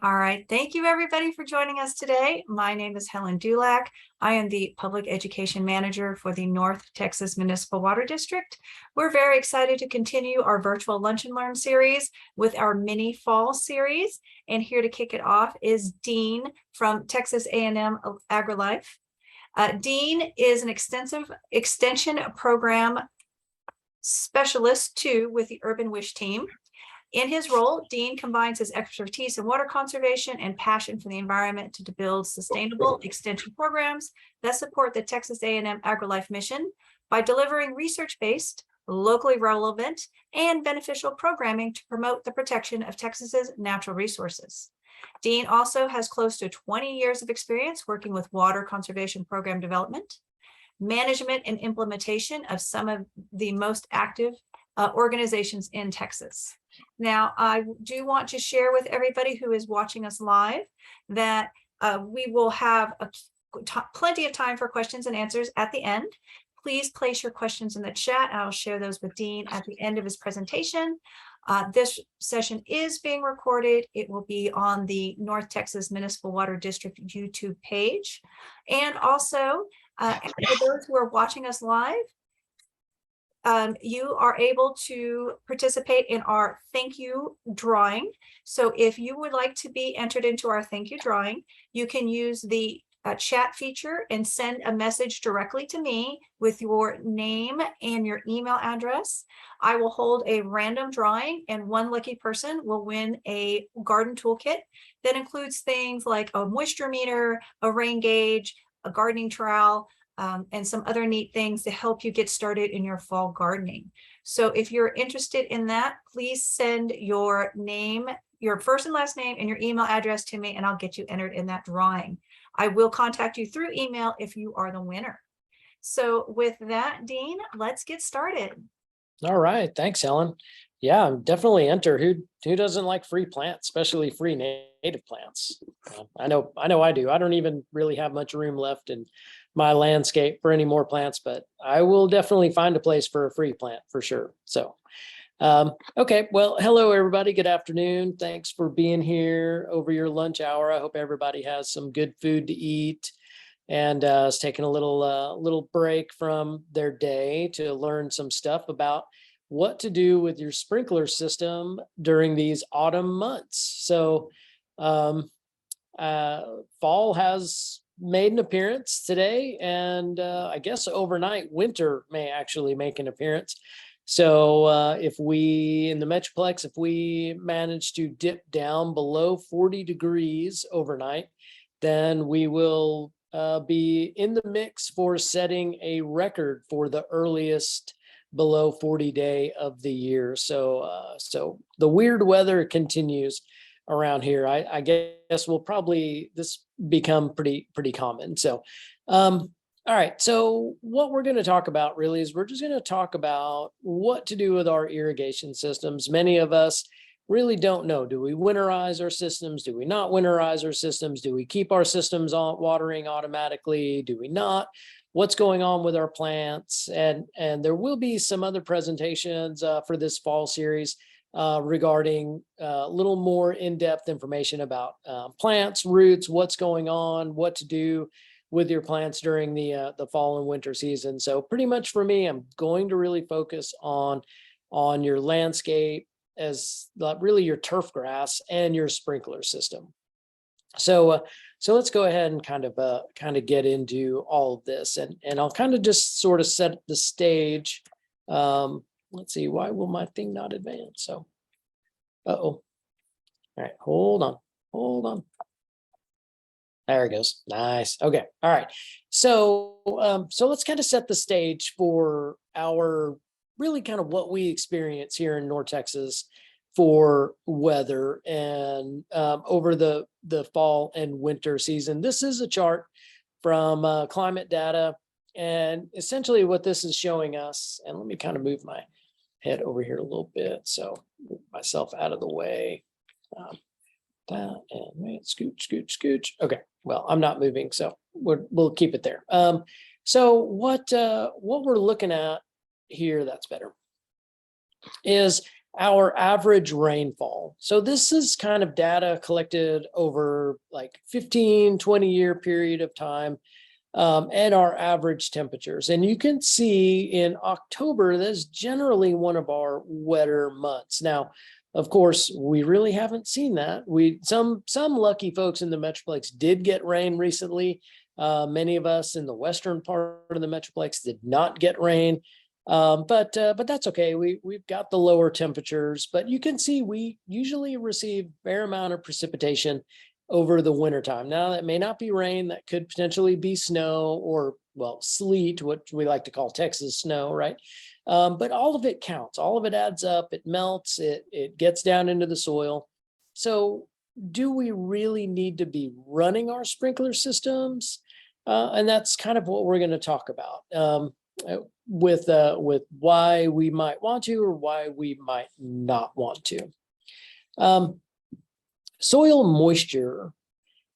All right. Thank you, everybody, for joining us today. My name is Helen Dulac. I am the Public Education Manager for the North Texas Municipal Water District. We're very excited to continue our virtual Lunch and Learn series with our mini fall series. And here to kick it off is Dean from Texas A&M AgriLife. Dean is an extension program specialist too with the Urban Wish team. In his role, Dean combines his expertise in water conservation and passion for the environment to build sustainable extension programs that support the Texas A&M AgriLife mission by delivering research-based, locally relevant, and beneficial programming to promote the protection of Texas's natural resources. Dean also has close to 20 years of experience working with water conservation program development, management, and implementation of some of the most active organizations in Texas. Now, I do want to share with everybody who is watching us live that we will have plenty of time for questions and answers at the end. Please place your questions in the chat, and I'll share those with Dean at the end of his presentation. This session is being recorded. It will be on the North Texas Municipal Water District YouTube page. And also, for those who are watching us live, you are able to participate in our thank you drawing. So if you would like to be entered into our thank you drawing, you can use the chat feature and send a message directly to me with your name and your email address. I will hold a random drawing, and one lucky person will win a garden toolkit that includes things like a moisture meter, a rain gauge, a gardening trowel, and some other neat things to help you get started in your fall gardening. So if you're interested in that, please send your name, your first and last name, and your email address to me, and I'll get you entered in that drawing. I will contact you through email if you are the winner. So with that, Dean, let's get started. All right. Thanks, Helen. Yeah, definitely enter. Who doesn't like free plants, especially free native plants? I know I do. I don't even really have much room left in my landscape for any more plants, but I will definitely find a place for a free plant for sure. So, okay. Well, hello, everybody. Good afternoon. Thanks for being here over your lunch hour. I hope everybody has some good food to eat and is taking a little break from their day to learn some stuff about what to do with your sprinkler system during these autumn months. So fall has made an appearance today, and I guess overnight winter may actually make an appearance. So if we in the Metroplex, if we manage to dip down below 40 degrees overnight, then we will be in the mix for setting a record for the earliest below 40 day of the year. So so the weird weather continues around here. I guess we'll probably this become pretty common. So all right, so what we're going to talk about really is we're just going to talk about what to do with our irrigation systems. Many of us really don't know. Do we winterize our systems? Do we not winterize our systems? Do we keep our systems on watering automatically? Do we not? What's going on with our plants? And there will be some other presentations for this fall series regarding a little more in-depth information about plants, roots, what's going on, what to do with your plants during the fall and winter season. So pretty much for me, I'm going to really focus on your landscape as really your turf grass and your sprinkler system. So let's go ahead and kind of get into all of this, and I'll kind of just sort of set the stage. Let's see, why will my thing not advance? So, all right, hold on. There it goes. Nice. Okay. All right. So let's kind of set the stage for our really kind of what we experience here in North Texas for weather and over the fall and winter season. This is a chart from climate data, and essentially what this is showing us, and let me kind of move my head over here a little bit, so move myself out of the way. That and scooch. Okay, well, I'm not moving, so we'll keep it there. So what we're looking at here, that's better, is our average rainfall. So this is kind of data collected over like 15, 20-year period of time, and our average temperatures. And you can see in October, that's generally one of our wetter months. Now, of course, we really haven't seen that. Some lucky folks in the Metroplex did get rain recently. Many of us in the western part of the Metroplex did not get rain. But that's okay. We've got the lower temperatures, but you can see we usually receive a fair amount of precipitation over the wintertime. Now, that may not be rain, that could potentially be snow or, well, sleet, what we like to call Texas snow, right? But all of it counts. All of it adds up. It melts. It gets down into the soil. So do we really need to be running our sprinkler systems? And that's kind of what we're going to talk about. With why we might want to or why we might not want to. Soil moisture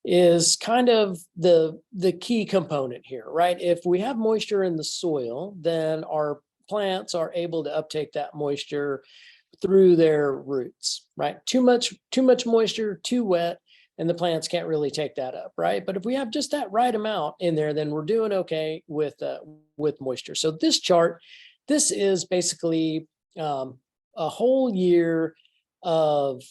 is kind of the key component here, right? If we have moisture in the soil, then our plants are able to uptake that moisture through their roots, right? Too much moisture, too wet, and the plants can't really take that up, right? But if we have just that right amount in there, then we're doing okay with moisture. So this chart, this is basically a whole year of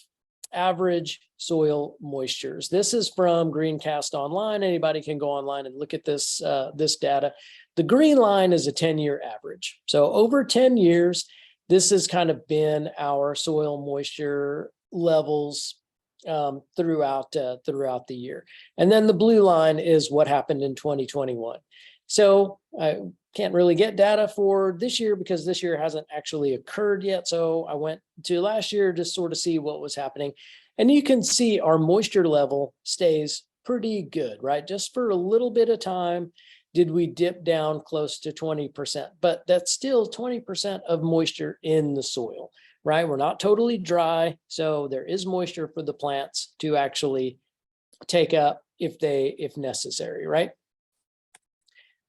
average soil moistures. This is from Greencast Online. Anybody can go online and look at this data. The green line is a 10-year average. So over 10 years, this has kind of been our soil moisture levels throughout the year. And then the blue line is what happened in 2021. So I can't really get data for this year because this year hasn't actually occurred yet. So I went to last year to sort of see what was happening. And you can see our moisture level stays pretty good, right? Just for a little bit of time, did we dip down close to 20%, but that's still 20% of moisture in the soil, right? We're not totally dry. So there is moisture for the plants to actually take up if necessary, right?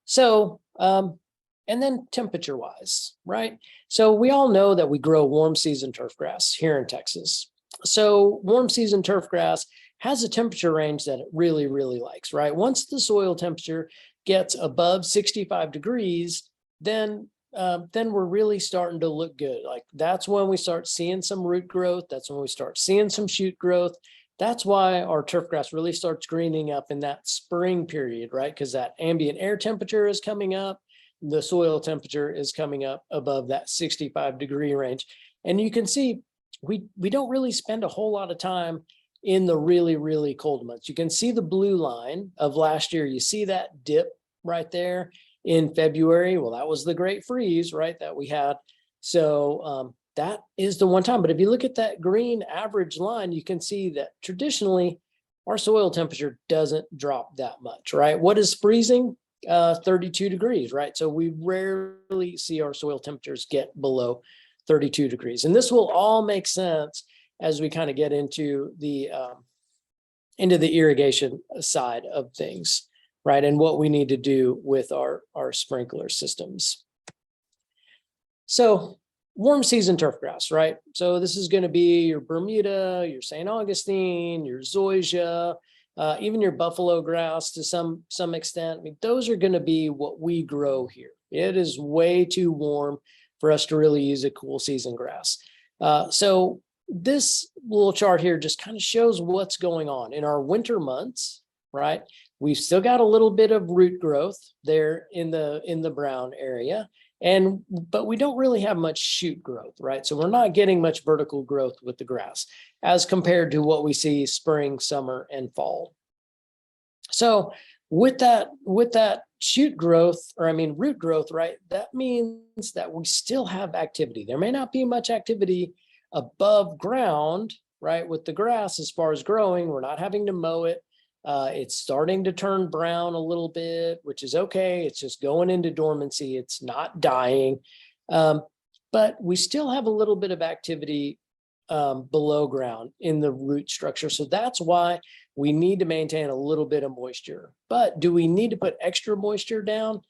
So, and then temperature wise, right? So we all know that we grow warm season turf grass here in Texas. So warm season turf grass has a temperature range that it really, really likes, right? Once the soil temperature gets above 65 degrees, then we're really starting to look good. Like that's when we start seeing some root growth. That's when we start seeing some shoot growth. That's why our turf grass really starts greening up in that spring period, right? Because that ambient air temperature is coming up. The soil temperature is coming up above that 65-degree range. And you can see we don't really spend a whole lot of time in the really, really cold months. You can see the blue line of last year. You see that dip right there in February. Well, that was the great freeze, right, that we had. So that is the one time. But if you look at that green average line, you can see that traditionally our soil temperature doesn't drop that much, right? What is freezing? 32 degrees, right? So we rarely see our soil temperatures get below 32 degrees. And this will all make sense as we kind of get into the irrigation side of things, right? And what we need to do with our sprinkler systems. So warm season turf grass, right? So this is going to be your Bermuda, your St. Augustine, your zoysia, even your buffalo grass to some extent. I mean, those are going to be what we grow here. It is way too warm for us to really use a cool season grass. So this little chart here just kind of shows what's going on in our winter months, right? We've still got a little bit of root growth there in the brown area. But we don't really have much shoot growth, right? So we're not getting much vertical growth with the grass as compared to what we see spring, summer, and fall. So with that shoot growth, or I mean root growth, right? That means that we still have activity. There may not be much activity above ground, right? With the grass as far as growing, we're not having to mow it. It's starting to turn brown a little bit, which is okay. It's just going into dormancy. It's not dying. But we still have a little bit of activity below ground in the root structure. So that's why we need to maintain a little bit of moisture. But do we need to put extra moisture down?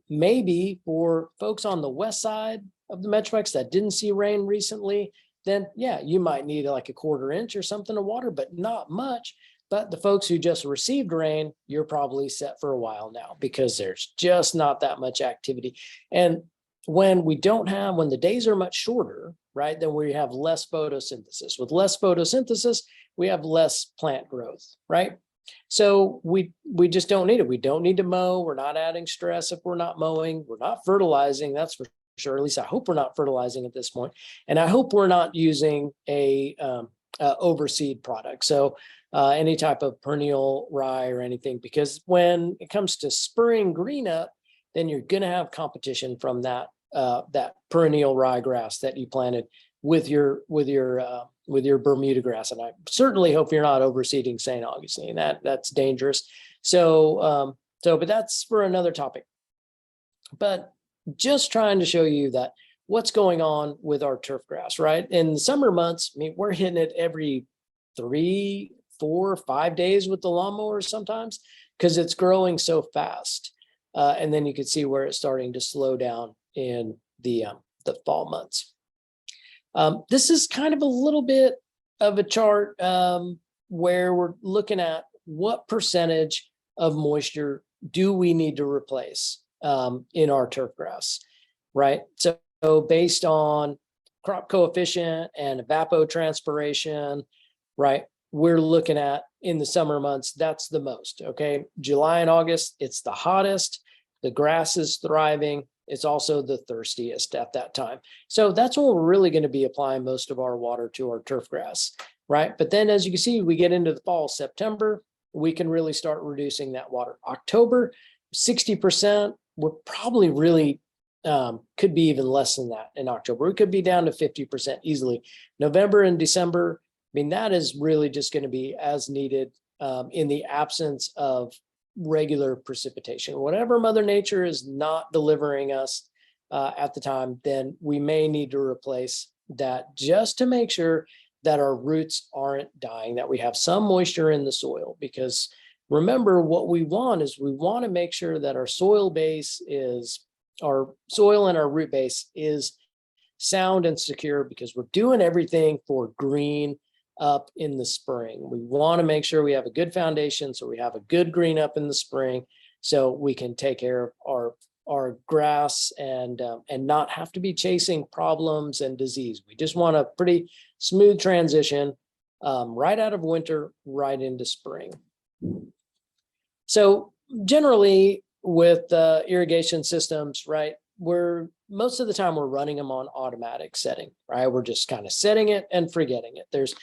Maybe for folks on the west side of the Metroplex that didn't see rain recently, then yeah, you might need like a 1/4 inch or something of water, but not much. But the folks who just received rain, you're probably set for a while now because there's just not that much activity. And when the days are much shorter, right, then we have less photosynthesis. With less photosynthesis, we have less plant growth, right? So we just don't need it. We don't need to mow. We're not adding stress if we're not mowing. We're not fertilizing. That's for sure. At least I hope we're not fertilizing at this point. And I hope we're not using a overseed product. So any type of perennial rye or anything, because when it comes to spring green up, then you're going to have competition from that perennial ryegrass that you planted with your Bermuda grass. And I certainly hope you're not overseeding St. Augustine. That's dangerous. So but that's for another topic. But just trying to show you that what's going on with our turf grass, right? In the summer months, I mean, we're hitting it every 3, 4, 5 days with the lawnmower sometimes because it's growing so fast. And then you can see where it's starting to slow down in the fall months. This is kind of a little bit of a chart where we're looking at what percentage of moisture do we need to replace in our turf grass, right? So based on crop coefficient and evapotranspiration, right, we're looking at in the summer months, that's the most, okay? July and August, it's the hottest, the grass is thriving, it's also the thirstiest at that time. So that's when we're really going to be applying most of our water to our turf grass, right? But then as you can see, we get into the fall, September, we can really start reducing that water. October, 60%, we're probably really could be even less than that in October. It could be down to 50% easily. November and December, I mean, that is really just going to be as needed in the absence of regular precipitation. Whatever Mother Nature is not delivering us at the time, then we may need to replace that just to make sure that our roots aren't dying, that we have some moisture in the soil. Because remember, what we want is we want to make sure that our soil and our root base is sound and secure, because we're doing everything for green up in the spring. We want to make sure we have a good foundation, so we have a good green up in the spring, so we can take care of our grass and not have to be chasing problems and disease. We just want a pretty smooth transition right out of winter, right into spring. So generally with irrigation systems, right, most of the time we're running them on automatic setting, right? We're just kind of setting it and forgetting it. There's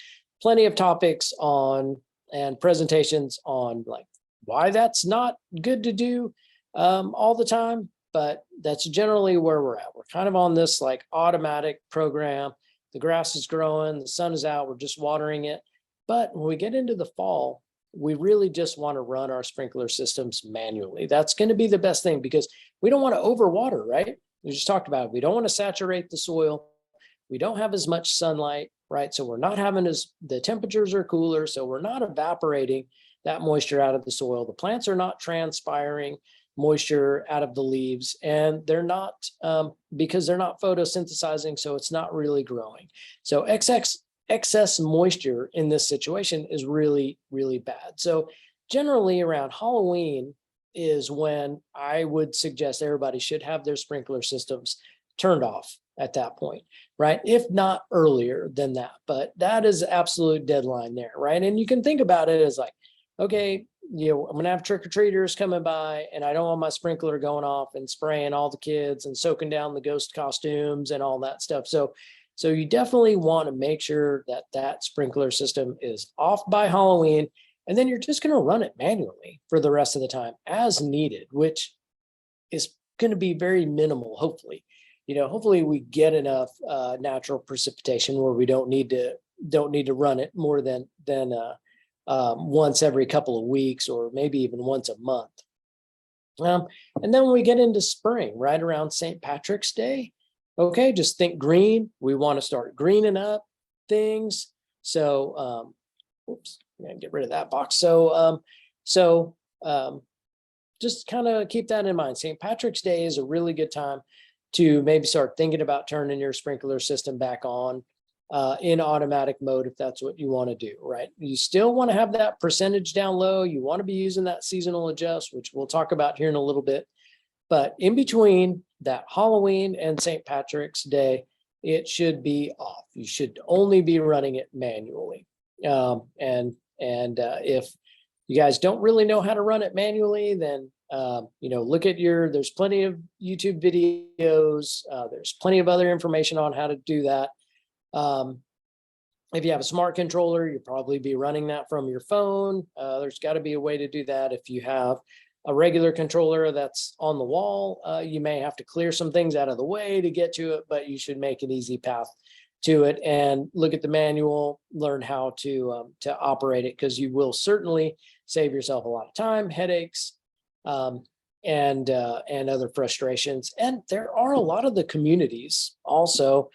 plenty of topics on and presentations on like why that's not good to do all the time, but that's generally where we're at. We're kind of on this like automatic program. The grass is growing, the sun is out, we're just watering it. But when we get into the fall, we really just want to run our sprinkler systems manually. That's going to be the best thing, because we don't want to overwater, right? We just talked about it. We don't want to saturate the soil. We don't have as much sunlight, right? So we're not having the temperatures are cooler, so we're not evaporating that moisture out of the soil. The plants are not transpiring moisture out of the leaves, and they're not because they're not photosynthesizing, so it's not really growing. So excess moisture in this situation is really, really bad. So generally around Halloween is when I would suggest everybody should have their sprinkler systems turned off at that point, right? If not earlier than that, but that is absolute deadline there, right? And you can think about it as like, okay, I'm going to have trick-or-treaters coming by, and I don't want my sprinkler going off and spraying all the kids and soaking down the ghost costumes and all that stuff. So you definitely want to make sure that that sprinkler system is off by Halloween, and then you're just going to run it manually for the rest of the time as needed, which is going to be very minimal, hopefully. Hopefully we get enough natural precipitation where we don't need to run it more than once every couple of weeks, or maybe even once a month. And then when we get into spring, right around St. Patrick's Day, okay, just think green. We want to start greening up things. So, oops, I'm gonna get rid of that box. So just kind of keep that in mind. St. Patrick's Day is a really good time to maybe start thinking about turning your sprinkler system back on. in automatic mode if that's what you want to do, right? You still want to have that percentage down low. You want to be using that seasonal adjust, which we'll talk about here in a little bit. But in between that Halloween and St. Patrick's Day, it should be off. You should only be running it manually. If you guys don't really know how to run it manually, then look at there's plenty of YouTube videos. There's plenty of other information on how to do that. If you have a smart controller, you'll probably be running that from your phone. There's got to be a way to do that. If you have a regular controller that's on the wall, you may have to clear some things out of the way to get to it, but you should make an easy path to it and look at the manual, learn how to operate it, because you will certainly save yourself a lot of time, headaches, and other frustrations. And there are a lot of the communities also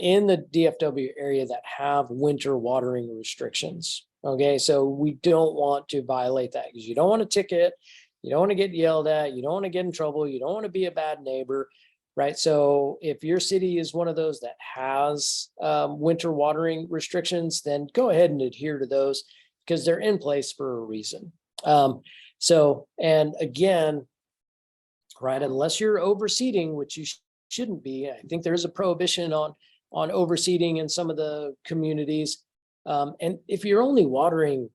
in the DFW area that have winter watering restrictions. Okay, so we don't want to violate that, because you don't want to ticket, you don't want to get yelled at, you don't want to get in trouble, you don't want to be a bad neighbor, right? So if your city is one of those that has winter watering restrictions, then go ahead and adhere to those, because they're in place for a reason. And again, right, unless you're overseeding, which you shouldn't be, I think there's a prohibition on overseeding in some of the communities. And if you're only watering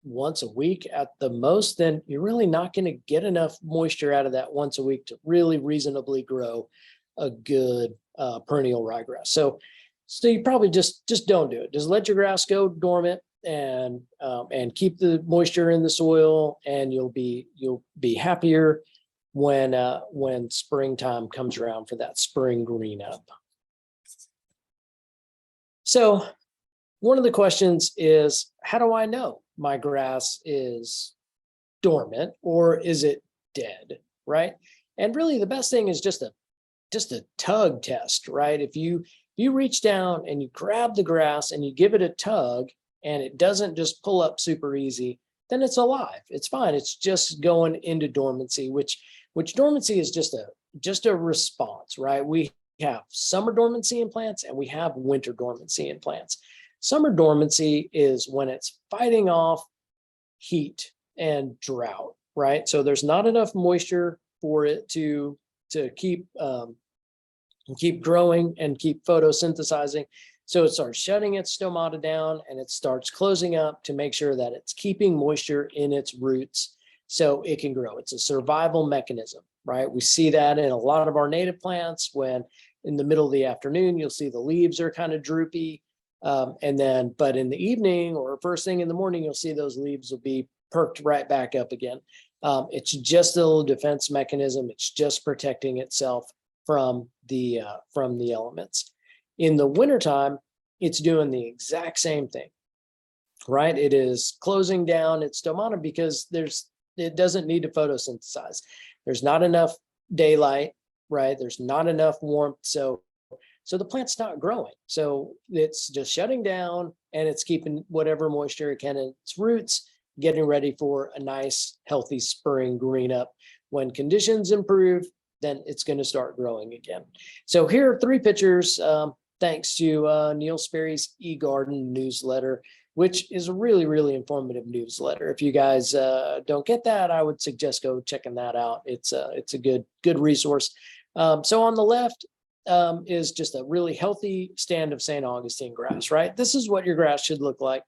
once a week at the most, then you're really not going to get enough moisture out of that once a week to really reasonably grow a good perennial ryegrass. So you probably just don't do it. Just let your grass go dormant and keep the moisture in the soil, and you'll be happier when springtime comes around for that spring green up. So one of the questions is, how do I know my grass is dormant or is it dead, right? And really the best thing is just a tug test, right? If you reach down and you grab the grass and you give it a tug and it doesn't just pull up super easy, then it's alive. It's fine. It's just going into dormancy, which dormancy is just a response, right? We have summer dormancy in plants and we have winter dormancy in plants. Summer dormancy is when it's fighting off heat and drought, right? So there's not enough moisture for it to keep growing and keep photosynthesizing. So it starts shutting its stomata down and it starts closing up to make sure that it's keeping moisture in its roots so it can grow. It's a survival mechanism, right? We see that in a lot of our native plants when in the middle of the afternoon, you'll see the leaves are kind of droopy. But in the evening or first thing in the morning, you'll see those leaves will be perked right back up again. It's just a little defense mechanism. It's just protecting itself from the elements. In the wintertime, it's doing the exact same thing, right? It is closing down its stomata because it doesn't need to photosynthesize. There's not enough daylight, right? There's not enough warmth. So the plant's not growing. So it's just shutting down and it's keeping whatever moisture it can in its roots, getting ready for a nice, healthy spring green up. When conditions improve, then it's going to start growing again. So here are 3 pictures, thanks to Neil Sperry's eGarden newsletter, which is a really, really informative newsletter. If you guys don't get that, I would suggest go checking that out. It's a good resource. So on the left is just a really healthy stand of St. Augustine grass, right? This is what your grass should look like.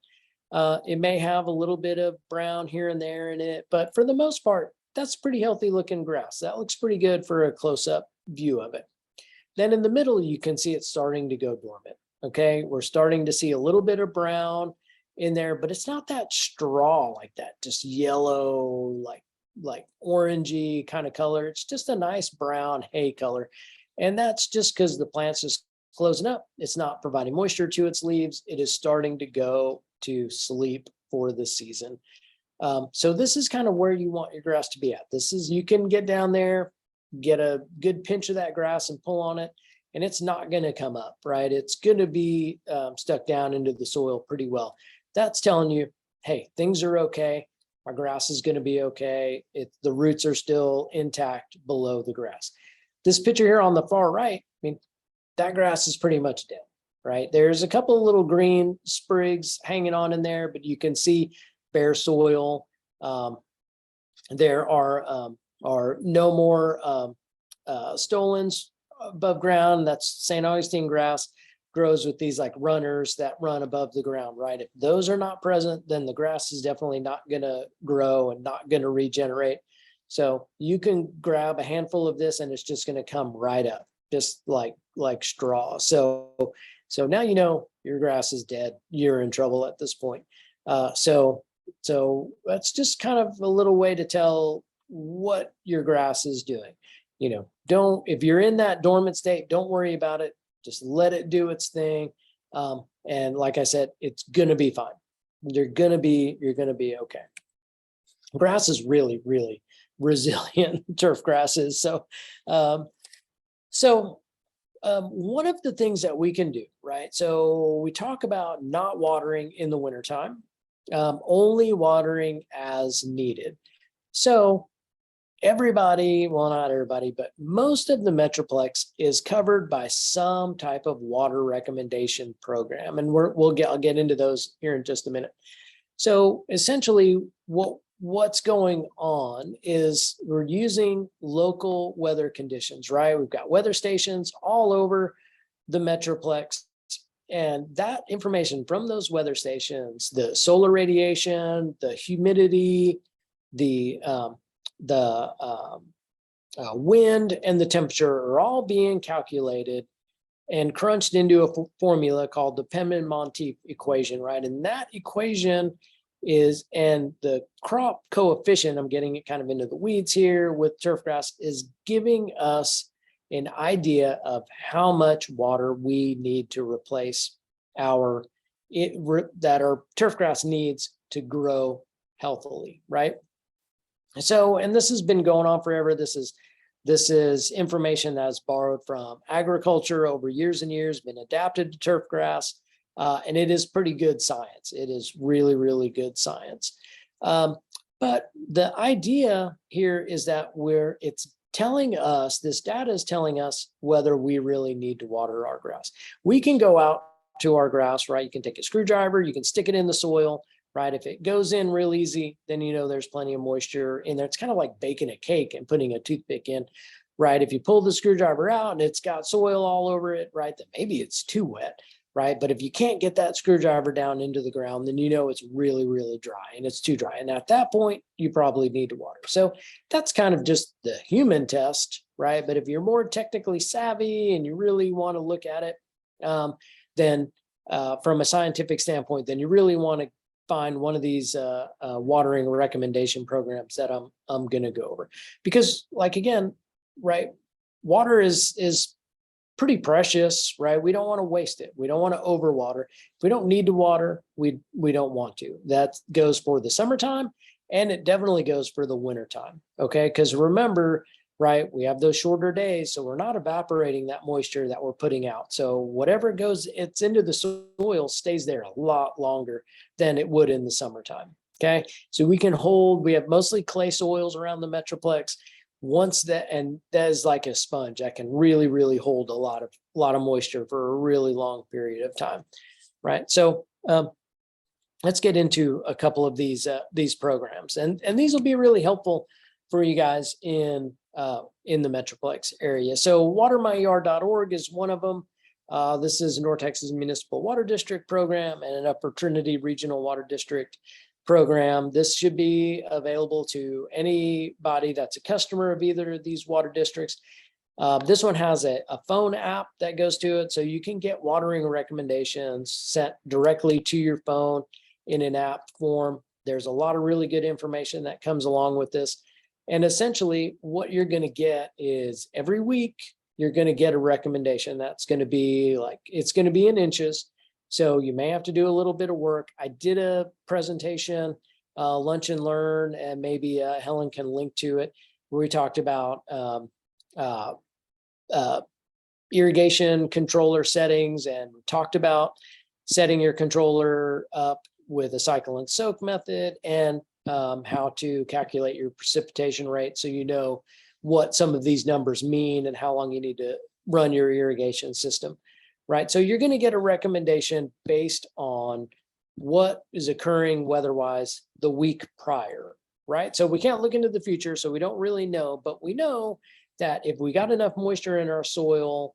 It may have a little bit of brown here and there in it, but for the most part, that's pretty healthy looking grass. That looks pretty good for a close-up view of it. Then in the middle, you can see it's starting to go dormant. Okay, we're starting to see a little bit of brown in there, but it's not that straw like that, just yellow, like orangey kind of color. It's just a nice brown hay color. And that's just because the plant's just closing up. It's not providing moisture to its leaves. It is starting to go to sleep for the season. So this is kind of where you want your grass to be at. You can get down there, get a good pinch of that grass and pull on it, and it's not going to come up, right? It's going to be stuck down into the soil pretty well. That's telling you, hey, things are okay. My grass is going to be okay. The roots are still intact below the grass. This picture here on the far right, I mean, that grass is pretty much dead, right? There's a couple of little green sprigs hanging on in there, but you can see bare soil. There are no more stolons above ground. That's St. Augustine grass, grows with these like runners that run above the ground, right? If those are not present, then the grass is definitely not going to grow and not going to regenerate. So you can grab a handful of this and it's just going to come right up, just like straw. So now you know your grass is dead. You're in trouble at this point. So that's just kind of a little way to tell what your grass is doing. If you're in that dormant state, don't worry about it. Just let it do its thing. And like I said, it's going to be fine. You're going to be okay. Grass is really, really resilient. Turf grass is. So one of the things that we can do, right? So we talk about not watering in the wintertime, only watering as needed. So everybody, well, not everybody, but most of the Metroplex is covered by some type of water recommendation program. And I'll get into those here in just a minute. So essentially what's going on is we're using local weather conditions, right? We've got weather stations all over the Metroplex, and that information from those weather stations, the solar radiation, the humidity, the wind and the temperature are all being calculated and crunched into a formula called the Penman-Monteith equation, right? And that equation and the crop coefficient, I'm getting it kind of into the weeds here with turf grass, is giving us an idea of how much water we need to replace that our turf grass needs to grow healthily, right? So, and this has been going on forever. This is information that's borrowed from agriculture over years and years, been adapted to turf grass, and it is pretty good science. It is really, really good science. But the idea here is that this data is telling us whether we really need to water our grass. We can go out to our grass, right? You can take a screwdriver, you can stick it in the soil, right? If it goes in real easy, then there's plenty of moisture in there. It's kind of like baking a cake and putting a toothpick in, right? If you pull the screwdriver out and it's got soil all over it, right, then maybe it's too wet, right? But if you can't get that screwdriver down into the ground, then it's really, really dry and it's too dry. And at that point, you probably need to water. So that's kind of just the human test, right? But if you're more technically savvy and you really want to look at it, then from a scientific standpoint, then you really want to find one of these watering recommendation programs that I'm going to go over, because again, right, water is pretty precious, right? We don't want to waste it. We don't want to overwater. If we don't need to water, we don't want to. That goes for the summertime, and it definitely goes for the wintertime. Okay, because remember, right, we have those shorter days, so we're not evaporating that moisture that we're putting out. So whatever it's into the soil stays there a lot longer than it would in the summertime. Okay, so we have mostly clay soils around the Metroplex. And that is like a sponge that can really, really hold a lot of moisture for a really long period of time, right? So let's get into a couple of these programs, and these will be really helpful for you guys in the Metroplex area. So watermyyard.org is one of them. This is a North Texas Municipal Water District program and an Upper Trinity Regional Water District program. This should be available to anybody that's a customer of either of these water districts. This one has a phone app that goes to it, so you can get watering recommendations sent directly to your phone in an app form. There's a lot of really good information that comes along with this. And essentially what you're going to get is every week, you're going to get a recommendation that's going to be it's going to be in inches. So you may have to do a little bit of work. I did a presentation, lunch and learn, and maybe Helen can link to it, where we talked about irrigation controller settings, and talked about setting your controller up with a cycle and soak method, and how to calculate your precipitation rate, so you know what some of these numbers mean and how long you need to run your irrigation system. right? So you're going to get a recommendation based on what is occurring weather-wise the week prior, right? So we can't look into the future, so we don't really know, but we know that if we got enough moisture in our soil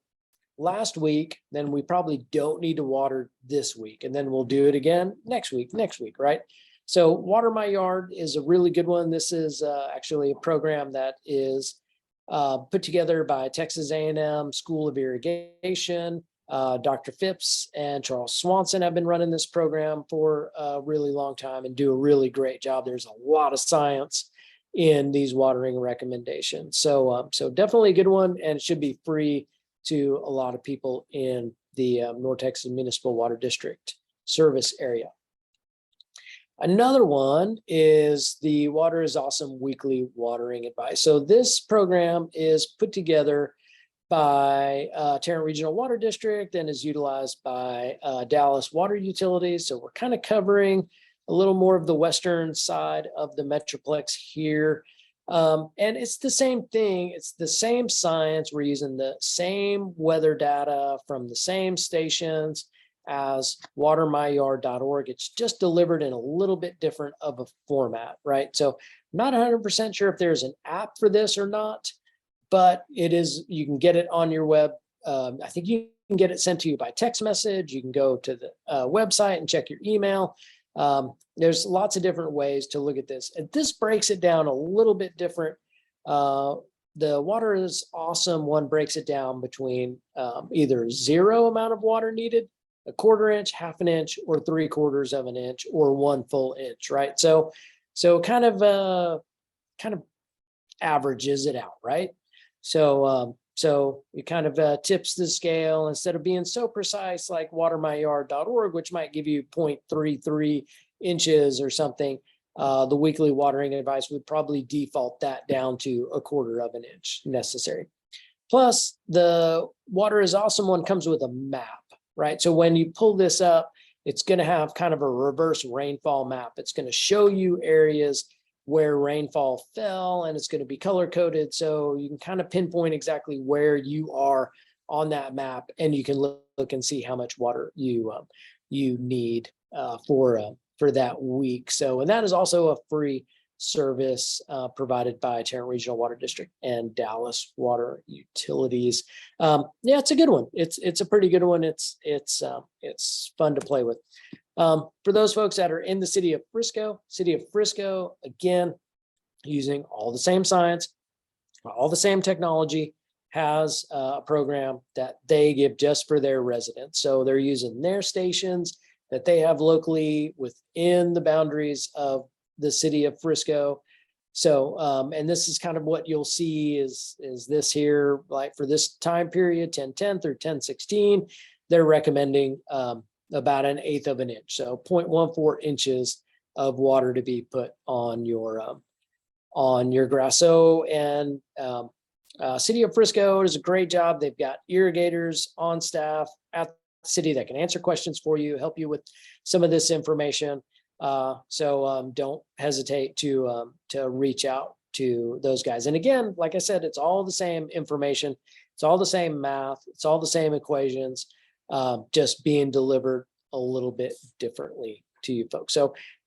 last week, then we probably don't need to water this week, and then we'll do it again next week, right? So Water My Yard is a really good one. This is actually a program that is put together by Texas A&M School of Irrigation. Dr. Phipps and Charles Swanson have been running this program for a really long time and do a really great job. There's a lot of science in these watering recommendations. So definitely a good one, and it should be free to a lot of people in the North Texas Municipal Water District service area. Another one is the Water is Awesome weekly watering advice. So this program is put together by Tarrant Regional Water District and is utilized by Dallas Water Utilities. So we're kind of covering a little more of the western side of the Metroplex here. And it's the same thing. It's the same science. We're using the same weather data from the same stations as watermyyard.org. It's just delivered in a little bit different of a format, right? So I'm not 100% sure if there's an app for this or not, but it is, you can get it on your web. I think you can get it sent to you by text message. You can go to the website and check your email. There's lots of different ways to look at this. And this breaks it down a little bit different. The Water is Awesome one breaks it down between either 0 amount of water needed, 1/4 inch, 1/2 inch, or 3/4 of an inch, or 1 full inch, right? So kind of averages it out, right? So it kind of tips the scale instead of being so precise like watermyyard.org, which might give you 0.33 inches or something. The weekly watering advice would probably default that down to 1/4 of an inch necessary. Plus, the Water is Awesome one comes with a map, right? So when you pull this up, it's going to have kind of a reverse rainfall map. It's going to show you areas where rainfall fell, and it's going to be color coded, so you can kind of pinpoint exactly where you are on that map, and you can look and see how much water you need for that week. So, and that is also a free service provided by Tarrant Regional Water District and Dallas Water Utilities. Yeah, it's a good one. It's a pretty good one. It's fun to play with. For those folks that are in the city of Frisco, again, using all the same science, all the same technology, has a program that they give just for their residents. So they're using their stations that they have locally within the boundaries of the city of Frisco. So, and this is kind of what you'll see is this here, like for this time period, 1010 through 1016, they're recommending about 1/8 of an inch. So 0.14 inches of water to be put on your grass. So, and City of Frisco does a great job. They've got irrigators on staff at the city that can answer questions for you, help you with some of this information. So don't hesitate to reach out to those guys. And again, like I said, it's all the same information. It's all the same math. It's all the same equations, just being delivered a little bit differently to you folks.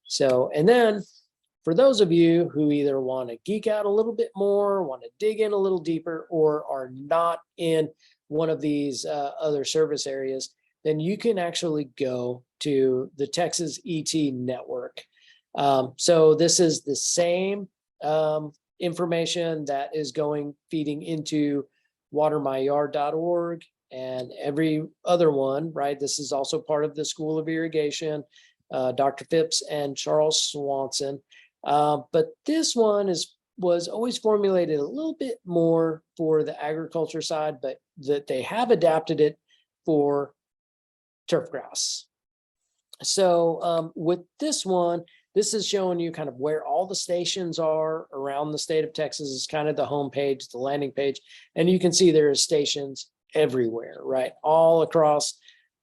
So, and then for those of you who either want to geek out a little bit more, want to dig in a little deeper, or are not in one of these other service areas, then you can actually go to the Texas ET network. So this is the same information that is feeding into watermyyard.org and every other one, right? This is also part of the School of Irrigation, Dr. Phipps and Charles Swanson. But this one was always formulated a little bit more for the agriculture side, but that they have adapted it for turf grass. So with this one, this is showing you kind of where all the stations are around the state of Texas. Is kind of the home page, the landing page, and you can see there are stations everywhere, right, all across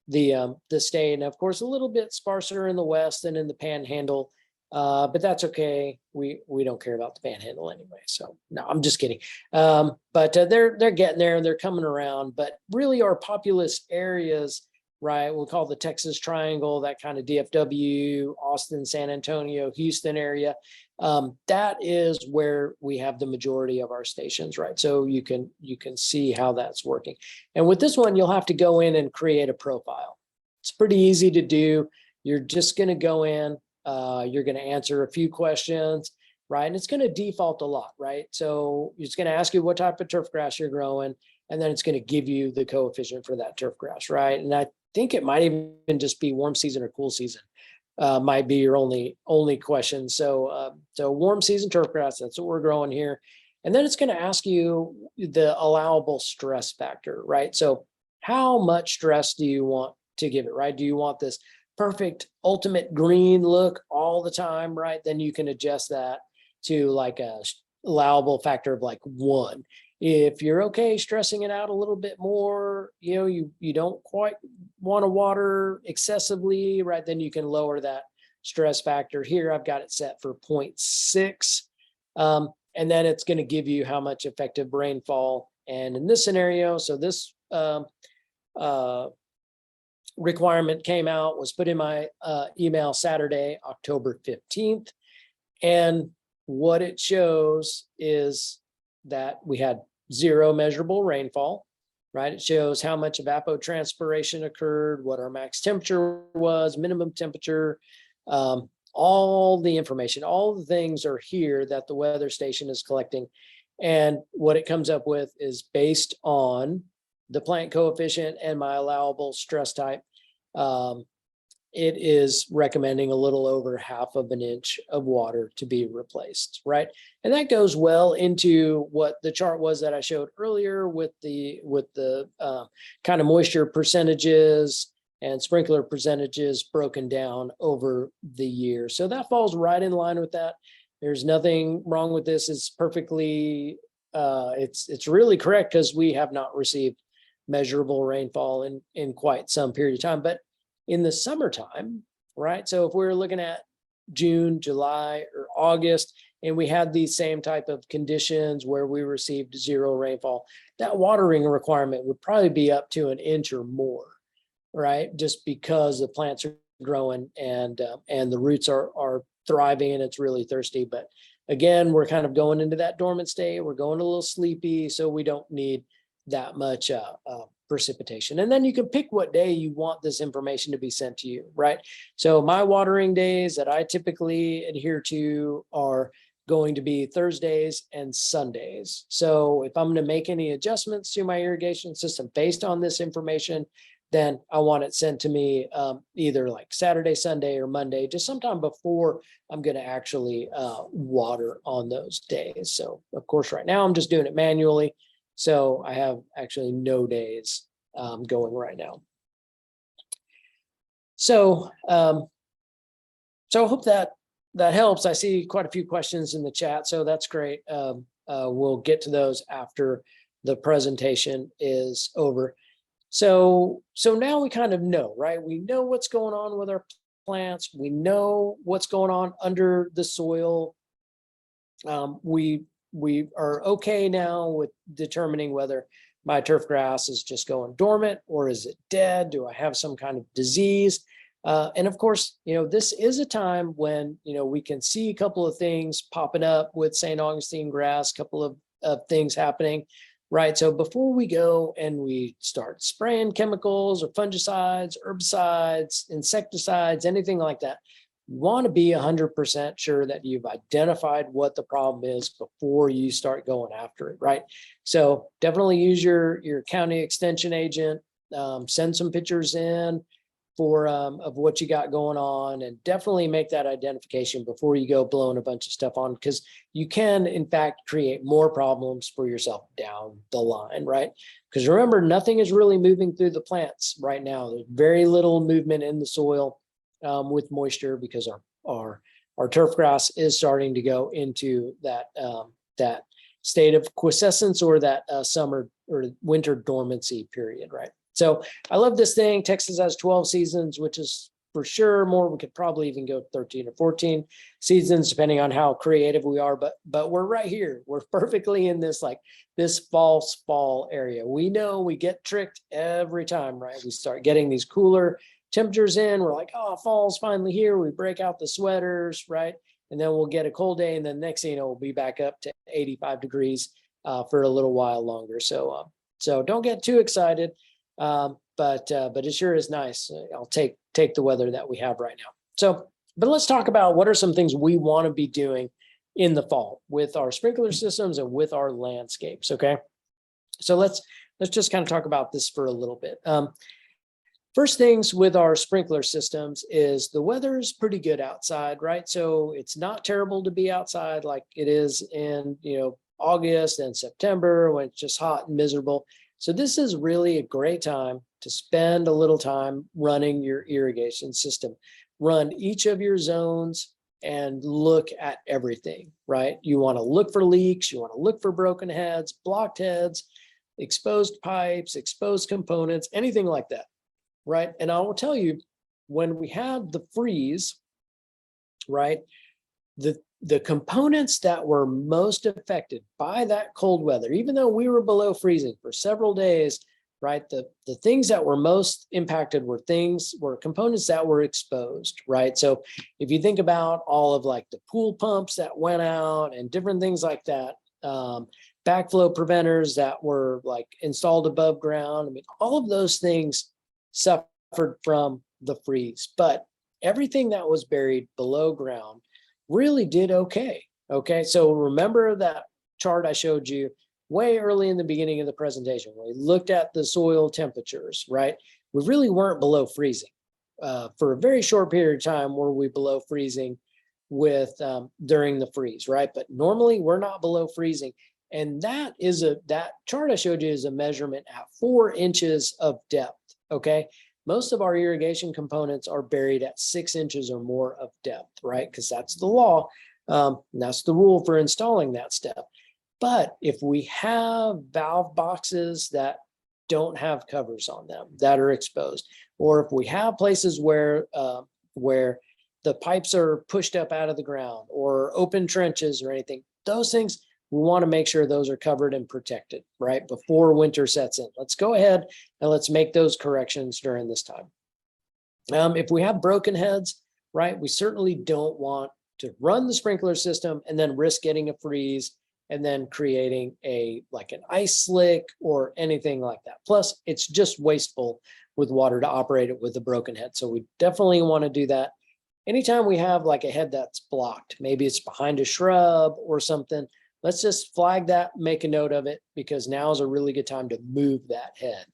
the state, and of course a little bit sparser in the west and in the Panhandle But that's okay. We don't care about the panhandle anyway. So no, I'm just kidding. But they're getting there. They're coming around. But really, our populous areas, right? We'll call the Texas Triangle, that kind of DFW, Austin, San Antonio, Houston area. That is where we have the majority of our stations, right? So you can see how that's working. And with this one, you'll have to go in and create a profile. It's pretty easy to do. You're just going to go in. You're going to answer a few questions, right? And it's going to default a lot, right? So it's going to ask you what type of turf grass you're growing, and then it's going to give you the coefficient for that turf grass, right? And I think it might even just be warm season or cool season. Might be your only question. So warm season turf grass, that's what we're growing here. And then it's going to ask you the allowable stress factor, right? So how much stress do you want to give it, right? Do you want this perfect ultimate green look all the time, right? Then you can adjust that to like a allowable factor of like 1. If you're okay stressing it out a little bit more, you don't quite want to water excessively, right? Then you can lower that stress factor. Here I've got it set for 0.6. And then it's going to give you how much effective rainfall. And in this scenario, so this requirement came out, was put in my email Saturday, October 15th. And what it shows is that we had 0 measurable rainfall, right? It shows how much evapotranspiration occurred, what our max temperature was, minimum temperature, all the information, all the things are here that the weather station is collecting. And what it comes up with is based on the plant coefficient and my allowable stress type. It is recommending a little over 1/2 inch of water to be replaced, right? And that goes well into what the chart was that I showed earlier with the kind of moisture percentages and sprinkler percentages broken down over the year. So that falls right in line with that. There's nothing wrong with this. It's perfectly, it's really correct because we have not received measurable rainfall in quite some period of time. But in the summertime, right? So if we're looking at June, July, or August, and we had these same type of conditions where we received 0 rainfall, that watering requirement would probably be up to 1 inch or more, right? Just because the plants are growing and the roots are thriving and it's really thirsty. But again, we're kind of going into that dormant state. We're going a little sleepy, so we don't need that much precipitation. And then you can pick what day you want this information to be sent to you, right? So my watering days that I typically adhere to are going to be Thursdays and Sundays. So if I'm going to make any adjustments to my irrigation system based on this information, then I want it sent to me either like Saturday, Sunday, or Monday, just sometime before I'm going to actually water on those days. So of course, right now I'm just doing it manually. So I have actually no days going right now. So, so I hope that helps. I see quite a few questions in the chat, so that's great. We'll get to those after the presentation is over. So now we kind of know, right? We know what's going on with our plants. We know what's going on under the soil. We are okay now with determining whether my turf grass is just going dormant or is it dead? Do I have some kind of disease? And of course, this is a time when, we can see a couple of things popping up with St. Augustine grass, a couple of things happening, right? So before we go and we start spraying chemicals or fungicides, herbicides, insecticides, anything like that, you want to be 100% sure that you've identified what the problem is before you start going after it, right? So definitely use your county extension agent, send some pictures in for of what you got going on, and definitely make that identification before you go blowing a bunch of stuff on, because you can in fact create more problems for yourself down the line, right? Because remember, nothing is really moving through the plants right now. There's very little movement in the soil with moisture, because our turf grass is starting to go into that state of quiescence, or that summer or winter dormancy period, right? So I love this thing. Texas has 12 seasons, which is for sure more. We could probably even go 13 or 14 seasons, depending on how creative we are. But we're right here. We're perfectly in this, like this false fall area. We know we get tricked every time, right? We start getting these cooler temperatures in. We're like, oh, fall's finally here. We break out the sweaters, right? And then we'll get a cold day. And then next thing you know, we'll be back up to 85 degrees for a little while longer. So don't get too excited. But it sure is nice. I'll take the weather that we have right now. So, but let's talk about what are some things we want to be doing in the fall with our sprinkler systems and with our landscapes. Okay. So let's just kind of talk about this for a little bit. First things with our sprinkler systems is the weather is pretty good outside, right? So it's not terrible to be outside like it is in, August and September when it's just hot and miserable. So this is really a great time to spend a little time running your irrigation system. Run each of your zones and look at everything, right? You want to look for leaks. You want to look for broken heads, blocked heads, exposed pipes, exposed components, anything like that, right? And I will tell you, when we had the freeze, right, the components that were most affected by that cold weather, even though we were below freezing for several days, right? The things that were most impacted were components that were exposed, right? So if you think about all of like the pool pumps that went out and different things like that, backflow preventers that were like installed above ground, I mean, all of those things suffered from the freeze, but everything that was buried below ground really did okay. Okay, so remember that chart I showed you way early in the beginning of the presentation where we looked at the soil temperatures, right? We really weren't below freezing. For a very short period of time were we below freezing with during the freeze, right? But normally we're not below freezing. And that chart I showed you is a measurement at 4 inches of depth, okay? Most of our irrigation components are buried at 6 inches or more of depth, right? Because that's the law. That's the rule for installing that step. But if we have valve boxes that don't have covers on them that are exposed, or if we have places where the pipes are pushed up out of the ground or open trenches or anything, those things, we want to make sure those are covered and protected, right? Before winter sets in. Let's go ahead and let's make those corrections during this time. If we have broken heads, right, we certainly don't want to run the sprinkler system and then risk getting a freeze and then creating like an ice slick or anything like that. Plus, it's just wasteful with water to operate it with a broken head. So we definitely want to do that. Anytime we have like a head that's blocked, maybe it's behind a shrub or something, let's just flag that, make a note of it, because now is a really good time to move that head,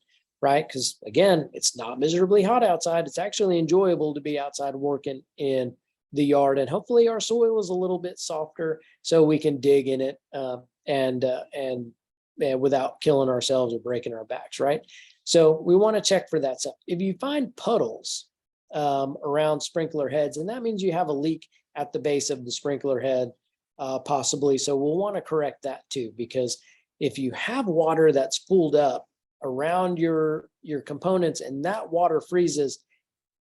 right? Because again, it's not miserably hot outside. It's actually enjoyable to be outside working in the yard, and hopefully our soil is a little bit softer so we can dig in it and without killing ourselves or breaking our backs, right? So we want to check for that stuff. If you find puddles around sprinkler heads, and that means you have a leak at the base of the sprinkler head, possibly. So we'll want to correct that too, because if you have water that's pooled up around your components and that water freezes,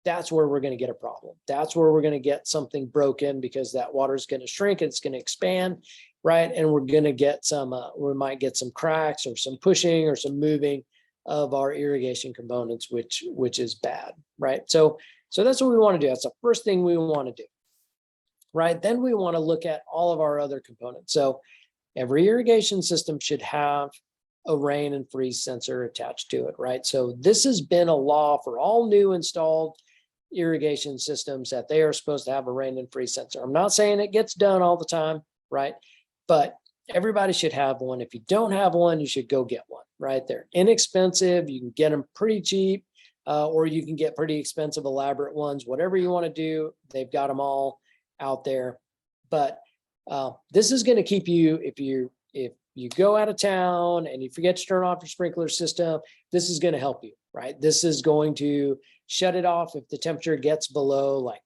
that's where we're going to get a problem. That's where we're going to get something broken, because that water is going to shrink, it's going to expand, right? And we're going to get we might get some cracks or some pushing or some moving of our irrigation components, which is bad, right? So that's what we want to do. That's the first thing we want to do, right? Then we want to look at all of our other components. So every irrigation system should have a rain and freeze sensor attached to it, right? So this has been a law for all new installed irrigation systems that they are supposed to have a rain and freeze sensor. I'm not saying it gets done all the time, right? But everybody should have one. If you don't have one, you should go get one, right? They're inexpensive. You can get them pretty cheap, or you can get pretty expensive, elaborate ones. Whatever you want to do, they've got them all out there. But this is going to keep you, if you go out of town and you forget to turn off your sprinkler system, this is going to help you, right? This is going to shut it off if the temperature gets below like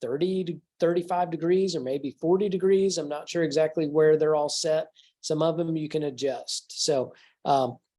30 to 35 degrees or maybe 40 degrees. I'm not sure exactly where they're all set. Some of them you can adjust. So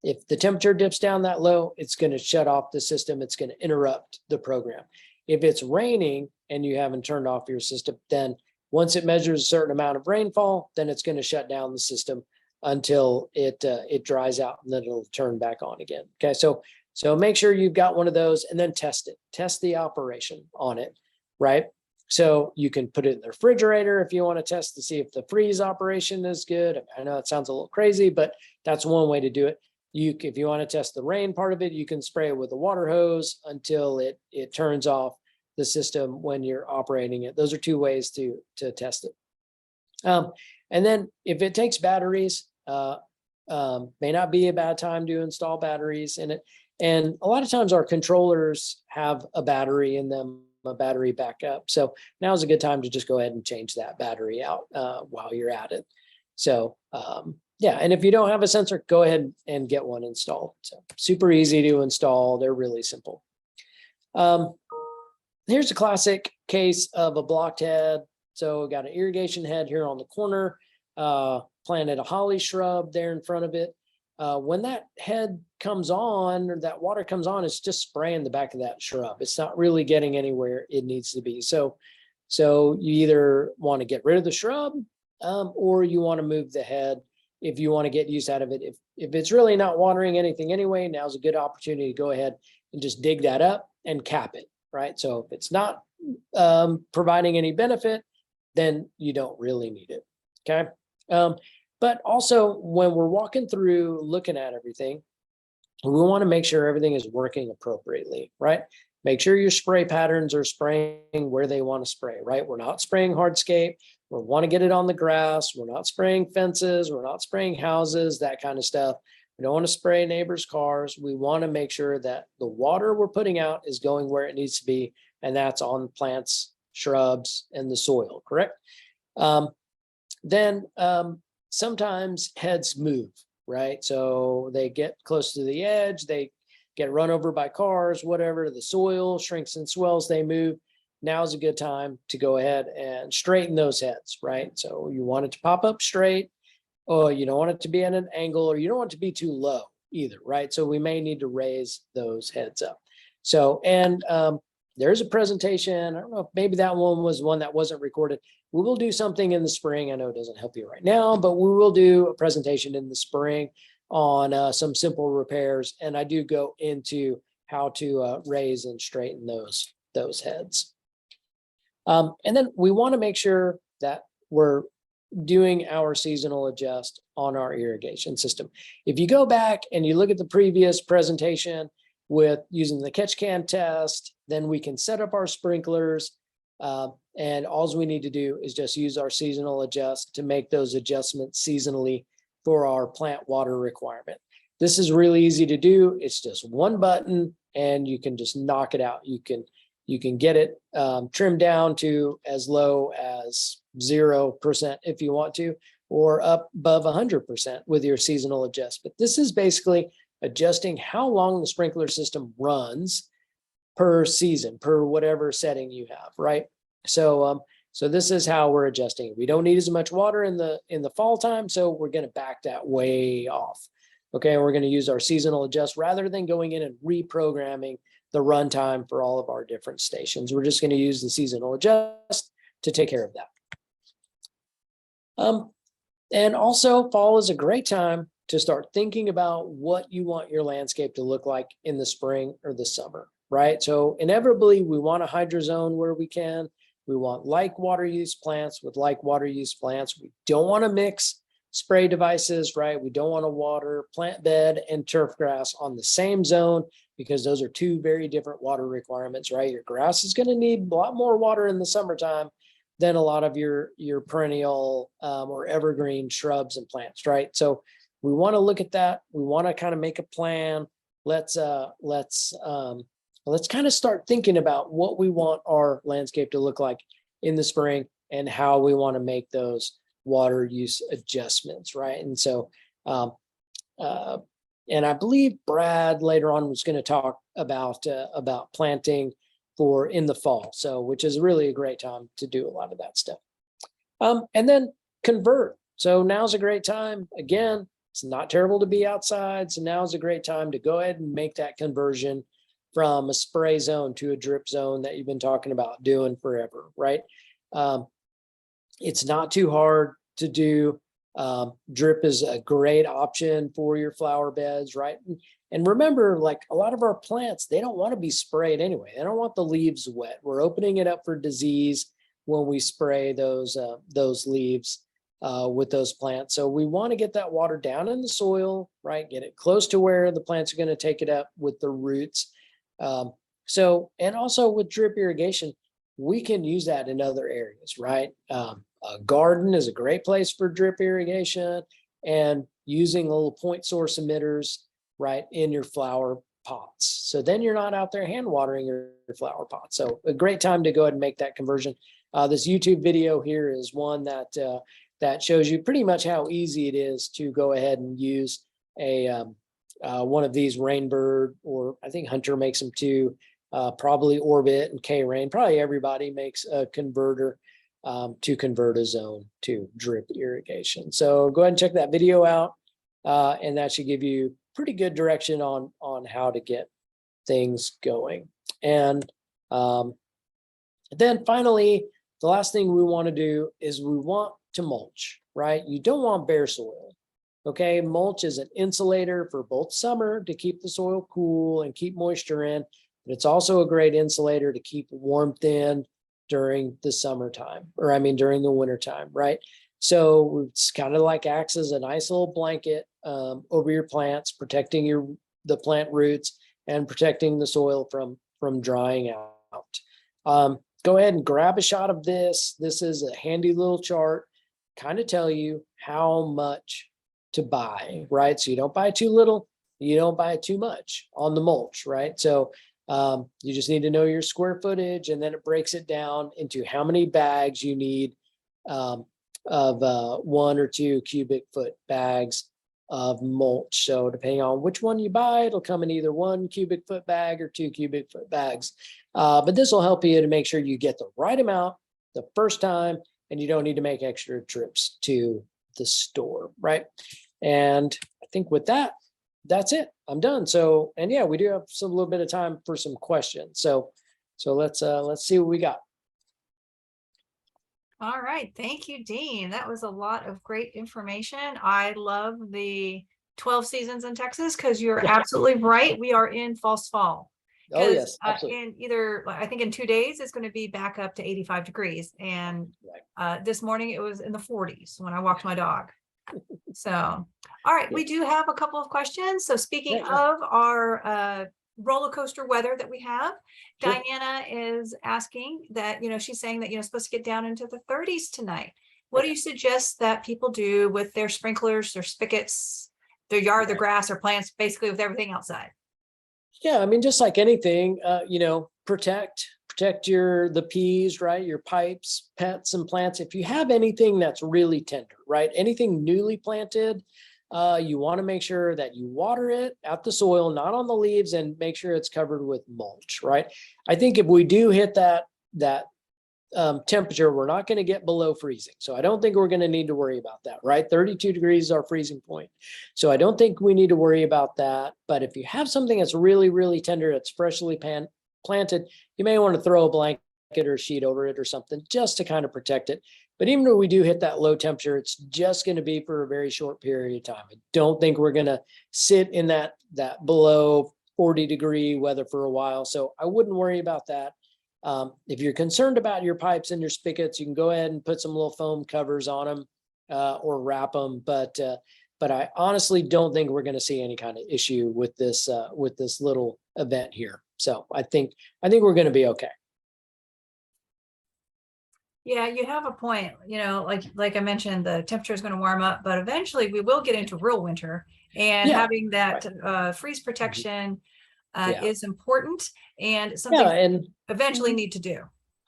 if the temperature dips down that low, it's going to shut off the system. It's going to interrupt the program. If it's raining and you haven't turned off your system, then once it measures a certain amount of rainfall, then it's going to shut down the system until it dries out, and then it'll turn back on again. Okay, so make sure you've got one of those, and then test it. Test the operation on it, right? So you can put it in the refrigerator if you want to test to see if the freeze operation is good. I know it sounds a little crazy, but that's one way to do it. If you want to test the rain part of it, you can spray it with a water hose until it turns off the system when you're operating it. Those are two ways to test it. And then if it takes batteries, may not be a bad time to install batteries in it. And a lot of times our controllers have a battery in them, a battery backup. So now is a good time to just go ahead and change that battery out while you're at it. So yeah, and if you don't have a sensor, go ahead and get one installed. So super easy to install. They're really simple. Here's a classic case of a blocked head. So we got an irrigation head here on the corner, planted a holly shrub there in front of it. When that head comes on, or that water comes on, it's just spraying the back of that shrub. It's not really getting anywhere it needs to be. So you either want to get rid of the shrub, or you want to move the head if you want to get use out of it. If it's really not watering anything anyway, now's a good opportunity to go ahead and just dig that up and cap it, right? So if it's not providing any benefit, then you don't really need it, okay? But also when we're walking through looking at everything, we want to make sure everything is working appropriately, right? Make sure your spray patterns are spraying where they want to spray, right? We're not spraying hardscape. We want to get it on the grass. We're not spraying fences. We're not spraying houses, that kind of stuff. We don't want to spray neighbors' cars. We want to make sure that the water we're putting out is going where it needs to be, and that's on plants, shrubs, and the soil, correct? Then sometimes heads move, right? So they get close to the edge, they get run over by cars, whatever, the soil shrinks and swells, they move. Now is a good time to go ahead and straighten those heads, right? So you want it to pop up straight, or you don't want it to be at an angle, or you don't want it to be too low either, right? So we may need to raise those heads up. So, and there's a presentation. I don't know if maybe that one was one that wasn't recorded. We will do something in the spring. I know it doesn't help you right now, but we will do a presentation in the spring on some simple repairs. And I do go into how to raise and straighten those heads. And then we want to make sure that we're doing our seasonal adjust on our irrigation system. If you go back and you look at the previous presentation with using the catch can test, then we can set up our sprinklers. And all we need to do is just use our seasonal adjust to make those adjustments seasonally for our plant water requirement. This is really easy to do. It's just one button and you can just knock it out. You can get it trimmed down to as low as 0% if you want to, or up above 100% with your seasonal adjust. But this is basically adjusting how long the sprinkler system runs per season, per whatever setting you have, right? So this is how we're adjusting. We don't need as much water in the fall time, so we're going to back that way off. Okay, and we're going to use our seasonal adjust rather than going in and reprogramming the runtime for all of our different stations. We're just going to use the seasonal adjust to take care of that. And also, fall is a great time to start thinking about what you want your landscape to look like in the spring or the summer, right? So inevitably, we want a hydrozone where we can. We want like water use plants with like water use plants. We don't want to mix spray devices, right? We don't want to water plant bed and turf grass on the same zone because those are two very different water requirements, right? Your grass is going to need a lot more water in the summertime than a lot of your perennial or evergreen shrubs and plants, right? So we want to look at that. We want to kind of make a plan. Let's kind of start thinking about what we want our landscape to look like in the spring and how we want to make those water use adjustments, right? And so, and I believe Brad later on was going to talk about planting for in the fall, so which is really a great time to do a lot of that stuff. And then convert. So now's a great time. Again, it's not terrible to be outside, so now's a great time to go ahead and make that conversion from a spray zone to a drip zone that you've been talking about doing forever, right? It's not too hard to do. Drip is a great option for your flower beds, right? And remember, like a lot of our plants, they don't want to be sprayed anyway. They don't want the leaves wet. We're opening it up for disease when we spray those leaves with those plants. So we want to get that water down in the soil, right? Get it close to where the plants are going to take it up with the roots. And also with drip irrigation, we can use that in other areas, right? A garden is a great place for drip irrigation, and using little point source emitters, right, in your flower pots. So then you're not out there hand watering your flower pots. So a great time to go ahead and make that conversion. This YouTube video here is one that shows you pretty much how easy it is to go ahead and use one of these Rainbird, or I think Hunter makes them too, probably Orbit and K-Rain. Probably everybody makes a converter to convert a zone to drip irrigation. So go ahead and check that video out, and that should give you pretty good direction on how to get things going. And then finally, the last thing we want to do is we want to mulch, right? You don't want bare soil. Okay, mulch is an insulator for both summer to keep the soil cool and keep moisture in, but it's also a great insulator to keep warmth in during the summertime, or during the wintertime, right? So it's kind of like acts as a nice little blanket over your plants, protecting the plant roots and protecting the soil from drying out. Go ahead and grab a shot of this. This is a handy little chart, kind of tell you how much to buy, right? So you don't buy too little, you don't buy too much on the mulch, right? So you just need to know your square footage, and then it breaks it down into how many bags you need of 1 or 2 cubic foot bags of mulch. So depending on which one you buy, it'll come in either 1 cubic foot bag or 2 cubic foot bags. But this will help you to make sure you get the right amount the first time, and you don't need to make extra trips to the store, right? And I think with that, that's it. I'm done. So, and yeah, we do have a little bit of time for some questions. So let's see what we got. All right. Thank you, Dean. That was a lot of great information. I love the 12 seasons in Texas, because you're absolutely right. We are in false fall. Oh, yes. Absolutely. I think in 2 days, it's going to be back up to 85 degrees. And this morning it was in the 40s when I walked my dog. So, all right, we do have a couple of questions. So speaking of our roller coaster weather that we have, Diana is asking that, she's saying that, supposed to get down into the 30s tonight. What do you suggest that people do with their sprinklers, their spigots, their yard, their grass, or plants, basically with everything outside? Yeah, just like anything, protect the peas, right? Your pipes, pets, and plants. If you have anything that's really tender, right? Anything newly planted, you want to make sure that you water it at the soil, not on the leaves, and make sure it's covered with mulch, right? I think if we do hit that temperature, we're not going to get below freezing. So I don't think we're going to need to worry about that, right? 32 degrees is our freezing point. So I don't think we need to worry about that. But if you have something that's really, really tender, that's freshly planted, you may want to throw a blanket or a sheet over it or something just to kind of protect it. But even though we do hit that low temperature, it's just going to be for a very short period of time. I don't think we're going to sit in that below 40-degree weather for a while. So I wouldn't worry about that. If you're concerned about your pipes and your spigots, you can go ahead and put some little foam covers on them or wrap them. But I honestly don't think we're going to see any kind of issue with this little event here. So I think we're going to be okay. Yeah, you have a point. Like I mentioned, the temperature is going to warm up, but eventually we will get into real winter, and having that freeze protection is important, and something and eventually need to do.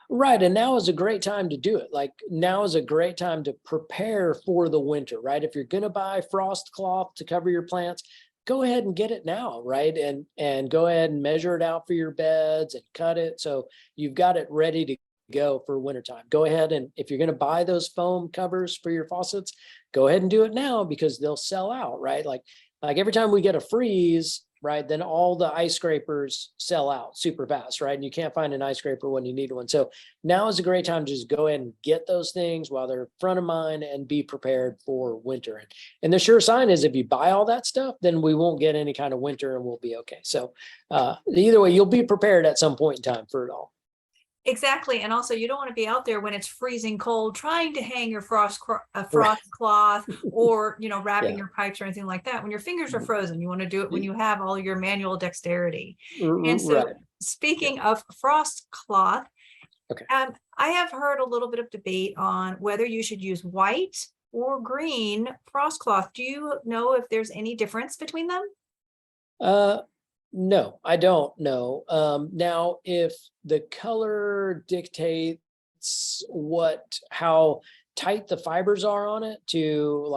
Right. And now is a great time to do it. Like now is a great time to prepare for the winter, right? If you're going to buy frost cloth to cover your plants, go ahead and get it now, right? And go ahead and measure it out for your beds and cut it. So you've got it ready to go for wintertime. Go ahead, and if you're going to buy those foam covers for your faucets, go ahead and do it now, because they'll sell out, right? Like every time we get a freeze, right, then all the ice scrapers sell out super fast, right? And you can't find an ice scraper when you need one. So now is a great time to just go ahead and get those things while they're front of mind and be prepared for winter. And the sure sign is if you buy all that stuff, then we won't get any kind of winter and we'll be okay. So either way, you'll be prepared at some point in time for it all. Exactly. And also you don't want to be out there when it's freezing cold, trying to hang your frost Right. cloth or, wrapping Yeah. your pipes or anything like that. When your fingers are frozen, you want to do it when you have all your manual dexterity. And so Right. speaking of frost cloth, Okay. I have heard a little bit of debate on whether you should use white or green frost cloth. Do you know if there's any difference between them? No, I don't know. Now, if the color dictates how tight the fibers are on it to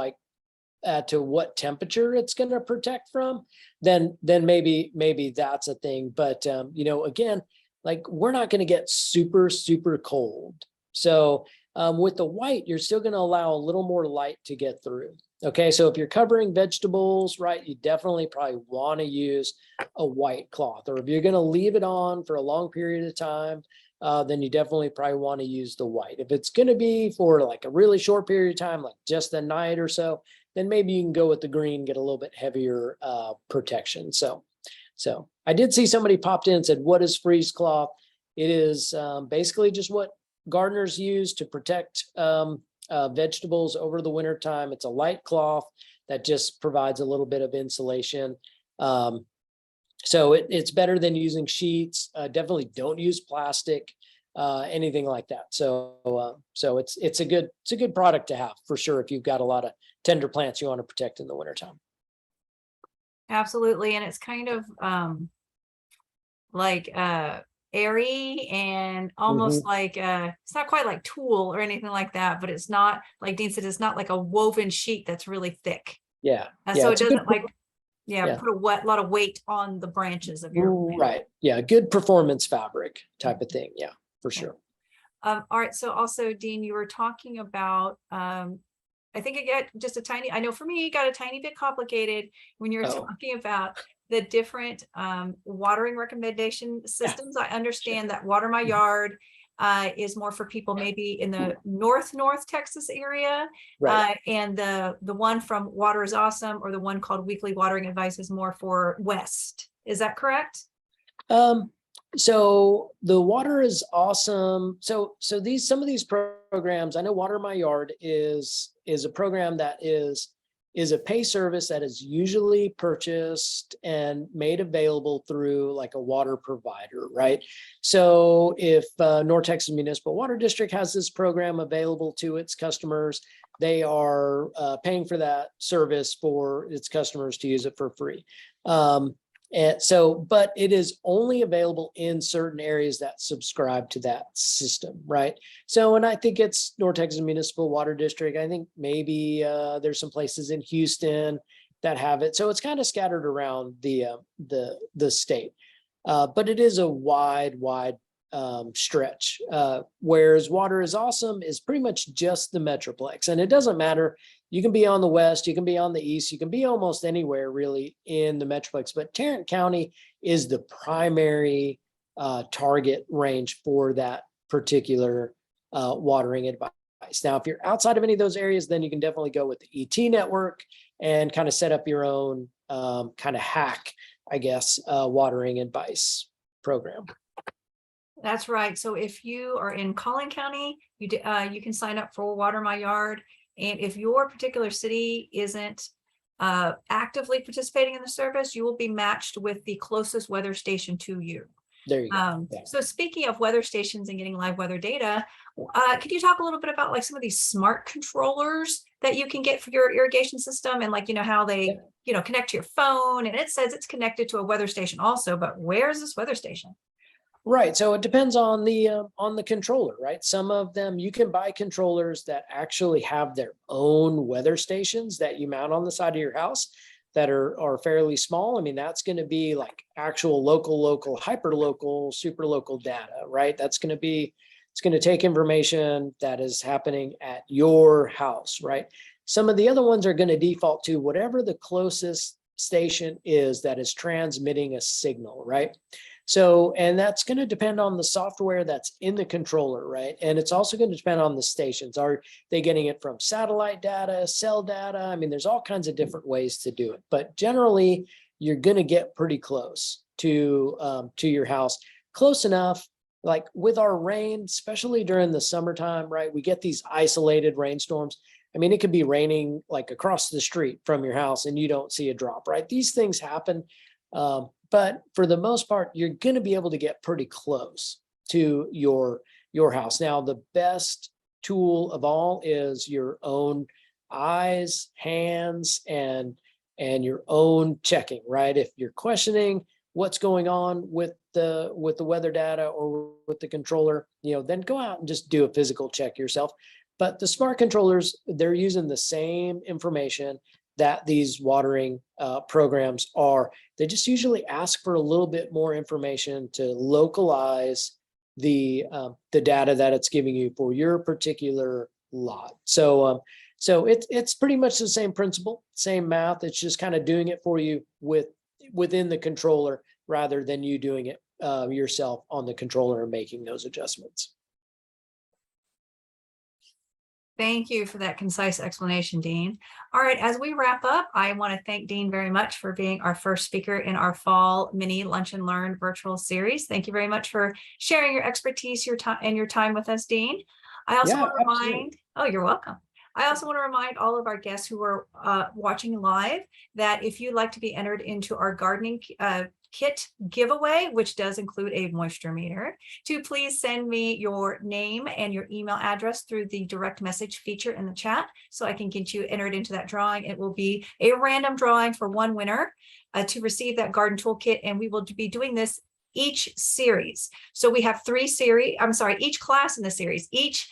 what temperature it's going to protect from, then maybe that's a thing. But again, like we're not going to get super, super cold. So with the white, you're still going to allow a little more light to get through. Okay, so if you're covering vegetables, right, you definitely probably want to use a white cloth. Or if you're going to leave it on for a long period of time, then you definitely probably want to use the white. If it's going to be for like a really short period of time, like just a night or so, then maybe you can go with the green, get a little bit heavier protection. So I did see somebody popped in and said, what is freeze cloth? It is basically just what gardeners use to protect vegetables over the winter time. It's a light cloth that just provides a little bit of insulation. So it's better than using sheets. Definitely don't use plastic, anything like that. So it's a good product to have for sure if you've got a lot of tender plants you want to protect in the wintertime. Absolutely. And it's kind of like airy and almost like it's not quite like tulle or anything like that, but it's not, like Dean said, it's not like a woven sheet that's really thick. Yeah. So it it's a doesn't good, put a lot of weight on the branches of your plant. right. Yeah. Good performance fabric type of thing. Yeah, for sure. All right. So also, Dean, you were talking about I think it got just I know for me, it got a tiny bit complicated when you were talking about the different watering recommendation systems. I understand that Water My Yard is more for people maybe in the North Texas area. Right. And the one from Water is Awesome, or the one called Weekly Watering Advice, is more for West. Is that correct? So the Water is Awesome. So some of these programs, I know Water My Yard is a program that is a pay service that is usually purchased and made available through like a water provider, right? So if North Texas Municipal Water District has this program available to its customers, they are paying for that service for its customers to use it for free. And so, but it is only available in certain areas that subscribe to that system, right? So, and I think it's North Texas Municipal Water District. I think maybe there's some places in Houston that have it. So it's kind of scattered around the state, but it is a wide stretch. Whereas Water is Awesome is pretty much just the Metroplex, and it doesn't matter. You can be on the west, you can be on the east, you can be almost anywhere really in the Metroplex, but Tarrant County is the primary target range for that particular watering advice. Now, if you're outside of any of those areas, then you can definitely go with the ET network and kind of set up your own kind of hack, I guess, watering advice program. That's right. So if you are in Collin County, you can sign up for Water My Yard. And if your particular city isn't actively participating in the service, you will be matched with the closest weather station to you. There you go. Yeah. So speaking of weather stations and getting live weather data, could you talk a little bit about like some of these smart controllers that you can get for your irrigation system, and like, how they, connect to your phone, and it says it's connected to a weather station also, but where's this weather station? Right. So it depends on the controller, right? Some of them you can buy controllers that actually have their own weather stations that you mount on the side of your house that are fairly small. I mean, that's going to be like actual local, hyper local, super local data, right? It's going to take information that is happening at your house, right? Some of the other ones are going to default to whatever the closest station is that is transmitting a signal, right? So, and that's going to depend on the software that's in the controller, right? And it's also going to depend on the stations. Are they getting it from satellite data, cell data? I mean, there's all kinds of different ways to do it, but generally you're going to get pretty close to your house, close enough. Like with our rain, especially during the summertime, right? We get these isolated rainstorms. I mean, it could be raining like across the street from your house and you don't see a drop, right? These things happen. But for the most part, you're going to be able to get pretty close to your house. Now, the best tool of all is your own eyes, hands, and your own checking, right? If you're questioning what's going on with the weather data or with the controller, then go out and just do a physical check yourself. But the smart controllers, they're using the same information that these watering programs are. They just usually ask for a little bit more information to localize the data that it's giving you for your particular lot. So it's pretty much the same principle, same math. It's just kind of doing it for you within the controller rather than you doing it yourself on the controller and making those adjustments. Thank you for that concise explanation, Dean. All right, as we wrap up, I want to thank Dean very much for being our first speaker in our fall mini Lunch and Learn virtual series. Thank you very much for sharing your expertise, your time with us, Dean. I also want to remind, oh, you're welcome. I also want to remind all of our guests who are watching live that if you'd like to be entered into our gardening kit giveaway, which does include a moisture meter, to please send me your name and your email address through the direct message feature in the chat so I can get you entered into that drawing. It will be a random drawing for one winner to receive that garden toolkit, and we will be doing this each series. So we have each class in the series. Each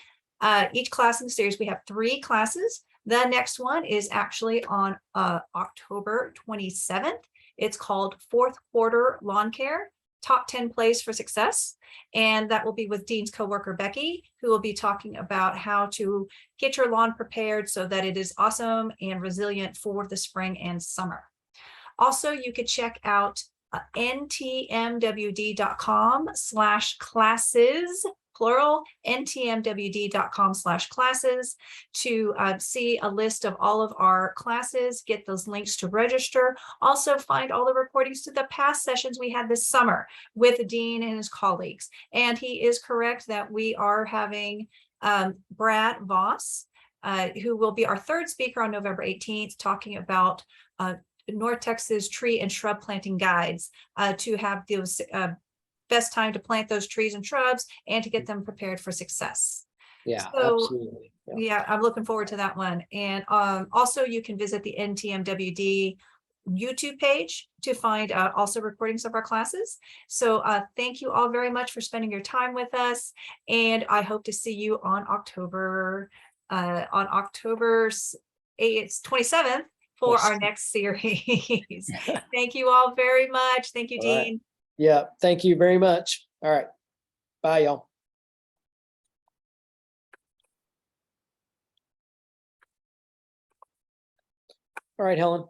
class in the series, we have 3 classes. The next one is actually on October 27th. It's called 4th Quarter Lawn Care, Top 10 Plays for Success. And that will be with Dean's coworker, Becky, who will be talking about how to get your lawn prepared so that it is awesome and resilient for the spring and summer. Also, you could check out ntmwd.com/classes, plural, ntmwd.com/classes to see a list of all of our classes, get those links to register. Also find all the recordings to the past sessions we had this summer with Dean and his colleagues. And he is correct that we are having Brad Voss, who will be our 3rd speaker on November 18th, talking about North Texas tree and shrub planting guides to have those best time to plant those trees and shrubs and to get them prepared for success. Yeah, so, absolutely. Yeah, I'm looking forward to that one. And also you can visit the NTMWD YouTube page to find also recordings of our classes. So thank you all very much for spending your time with us. And I hope to see you on October 27th for our next series. Thank you all very much. Thank you, Dean. Right. Yeah, thank you very much. All right. Bye, y'all. All right, Helen.